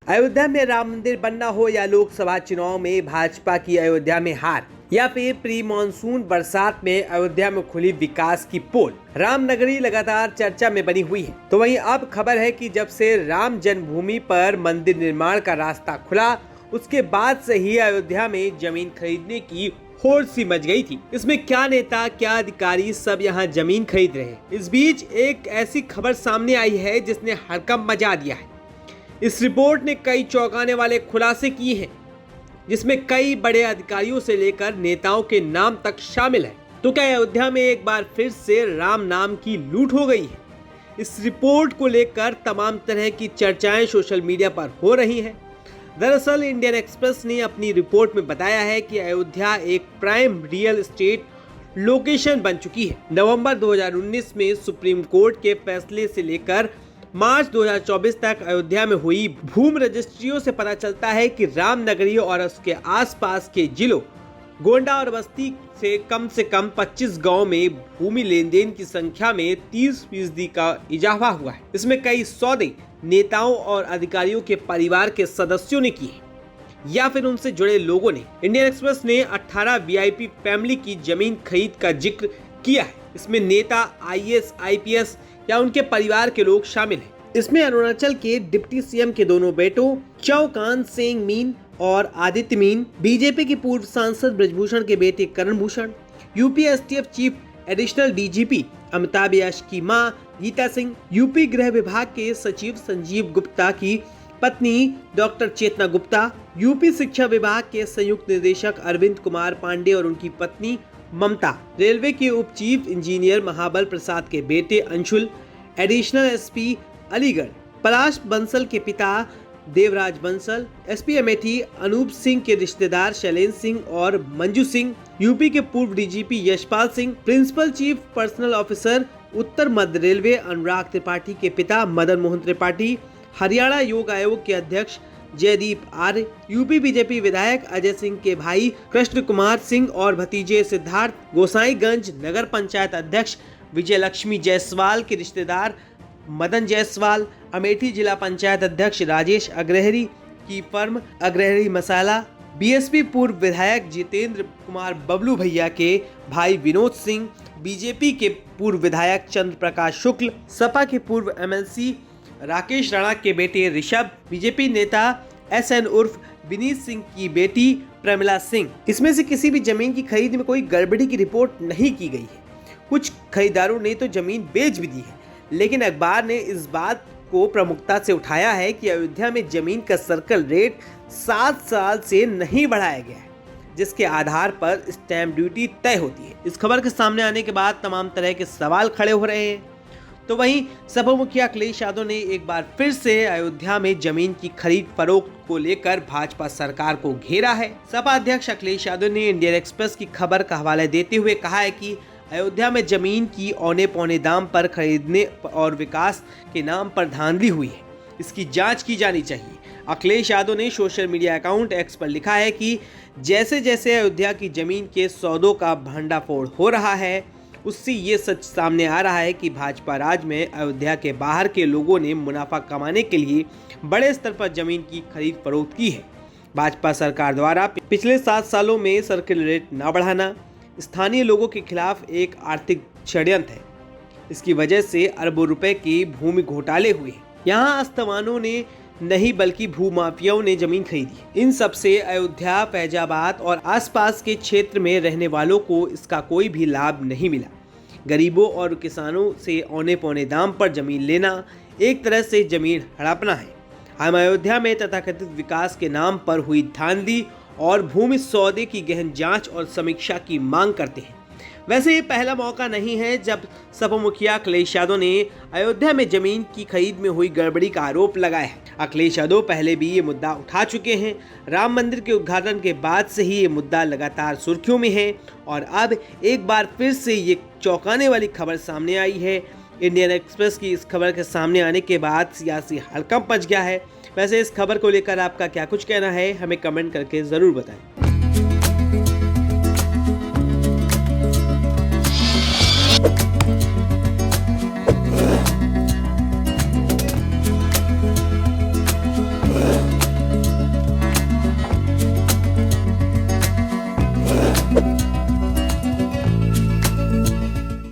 अयोध्या में राम मंदिर बनना हो या लोकसभा चुनाव में भाजपा की अयोध्या में हार, या फिर प्री मानसून बरसात में अयोध्या में खुली विकास की पोल, रामनगरी लगातार चर्चा में बनी हुई है। तो वहीं अब खबर है कि जब से राम जन्मभूमि पर मंदिर निर्माण का रास्ता खुला, उसके बाद से ही अयोध्या में जमीन खरीदने की होड़ सी मच गई थी। इसमें क्या नेता क्या अधिकारी सब यहाँ जमीन खरीद रहे हैं। इस बीच एक ऐसी खबर सामने आई है जिसने हड़कंप मचा दिया है। इस रिपोर्ट ने कई चौंकाने वाले खुलासे किए हैं, जिसमें कई बड़े अधिकारियों से लेकर नेताओं के नाम तक शामिल है। तो क्या अयोध्या में एक बार फिर से राम नाम की लूट हो गई है? इस रिपोर्ट को लेकर तमाम तरह की चर्चाएं सोशल मीडिया पर हो रही हैं। दरअसल इंडियन एक्सप्रेस ने अपनी रिपोर्ट में बताया है कि अयोध्या एक प्राइम रियल एस्टेट लोकेशन बन चुकी है। नवंबर 2019 में सुप्रीम कोर्ट के फैसले से लेकर मार्च 2024 तक अयोध्या में हुई भूमि रजिस्ट्रियों से पता चलता है कि रामनगरी और उसके आसपास के जिलों गोंडा और बस्ती से कम 25 गांव में भूमि लेन देन की संख्या में 30% का इजाफा हुआ है। इसमें कई सौदे नेताओं और अधिकारियों के परिवार के सदस्यों ने किए या फिर उनसे जुड़े लोगों ने। इंडियन एक्सप्रेस ने 18 वीआईपी फैमिली की जमीन खरीद का जिक्र किया है। इसमें नेता, आईएएस, आईपीएस या उनके परिवार के लोग शामिल हैं। इसमें अरुणाचल के डिप्टी सीएम के दोनों बेटों चौकान सेंग मीन और आदित्य मीन, बीजेपी के पूर्व सांसद ब्रजभूषण के बेटे Karan Bhushan, UP STF chief additional DGP Amitabh Yash की मां गीता सिंह, यूपी गृह विभाग के सचिव संजीव गुप्ता की पत्नी डॉक्टर चेतना गुप्ता, यूपी शिक्षा विभाग के संयुक्त निदेशक अरविंद कुमार पांडे और उनकी पत्नी ममता, रेलवे के उप चीफ इंजीनियर महाबल प्रसाद के बेटे अंशुल, एडिशनल एसपी अलीगढ़ पलाश बंसल के पिता देवराज बंसल, एसपी अमेठी अनूप सिंह के रिश्तेदार शैलेंद्र सिंह और मंजू सिंह, यूपी के पूर्व DGP Yashpal Singh, principal chief personnel officer उत्तर मध्य रेलवे अनुराग त्रिपाठी के पिता मदन मोहन त्रिपाठी, हरियाणा योग आयोग के अध्यक्ष जयदीप आर्य, यूपी बीजेपी विधायक अजय सिंह के भाई कृष्ण कुमार सिंह और भतीजे सिद्धार्थ, गोसाईगंज नगर पंचायत अध्यक्ष विजय लक्ष्मी जायसवाल के रिश्तेदार मदन जायसवाल, अमेठी जिला पंचायत अध्यक्ष राजेश अग्रहरी की फर्म अग्रहरी मसाला, बीएसपी पूर्व विधायक जितेंद्र कुमार बबलू भैया के भाई विनोद सिंह, बीजेपी के पूर्व विधायक चंद्र प्रकाश शुक्ल, सपा के पूर्व एमएलसी राकेश राणा के बेटे ऋषभ, बीजेपी नेता एसएन उर्फ विनीत सिंह की बेटी प्रमिला सिंह। इसमें से किसी भी जमीन की खरीद में कोई गड़बड़ी की रिपोर्ट नहीं की गई है। कुछ खरीदारों ने तो जमीन बेच भी दी है, लेकिन अखबार ने इस बात को प्रमुखता से उठाया है कि अयोध्या में जमीन का सर्कल रेट 7 साल से नहीं बढ़ाया गया है, जिसके आधार पर स्टैंप ड्यूटी तय होती है। इस खबर के सामने आने के बाद तमाम तरह के सवाल खड़े हो रहे हैं। तो वहीं सपा मुखिया अखिलेश यादव ने एक बार फिर से अयोध्या में जमीन की खरीद फरोख्त को लेकर भाजपा सरकार को घेरा है। सपा अध्यक्ष अखिलेश यादव ने इंडियन एक्सप्रेस की खबर का हवाला देते हुए कहा है कि अयोध्या में जमीन की औने पौने दाम पर खरीदने और विकास के नाम पर धांधली हुई है, इसकी जांच की जानी चाहिए। अखिलेश यादव ने सोशल मीडिया अकाउंट एक्स पर लिखा है कि जैसे जैसे अयोध्या की जमीन के सौदों का भंडाफोड़ हो रहा है, उससे ये सच सामने आ रहा है कि भाजपा राज में अयोध्या के बाहर के लोगों ने मुनाफा कमाने के लिए बड़े स्तर पर जमीन की खरीद फरोख्त की है। भाजपा सरकार द्वारा पिछले 7 सालों में सर्किल रेट न बढ़ाना स्थानीय लोगों के खिलाफ एक आर्थिक षड्यंत्र है। इसकी वजह से अरबों रुपए के भूमि घोटाले हुए। यहाँ अस्तमानों ने नहीं बल्कि भूमाफियाओं ने जमीन खरीदी। इन सब से अयोध्या, फैजाबाद और आसपास के क्षेत्र में रहने वालों को इसका कोई भी लाभ नहीं मिला। गरीबों और किसानों से औने पौने दाम पर जमीन लेना एक तरह से जमीन हड़पना है। हम अयोध्या में तथाकथित विकास के नाम पर हुई धांधली और भूमि सौदे की गहन जांच और समीक्षा की मांग करते हैं। वैसे ये पहला मौका नहीं है जब सपा मुखिया अखिलेश यादव ने अयोध्या में जमीन की खरीद में हुई गड़बड़ी का आरोप लगाया है। अखिलेश यादव पहले भी ये मुद्दा उठा चुके हैं। राम मंदिर के उद्घाटन के बाद से ही ये मुद्दा लगातार सुर्खियों में है और अब एक बार फिर से ये चौंकाने वाली खबर सामने आई है। इंडियन एक्सप्रेस की इस खबर के सामने आने के बाद सियासी हड़कंप मच गया है। वैसे इस खबर को लेकर आपका क्या कुछ कहना है, हमें कमेंट करके जरूर बताएं। है।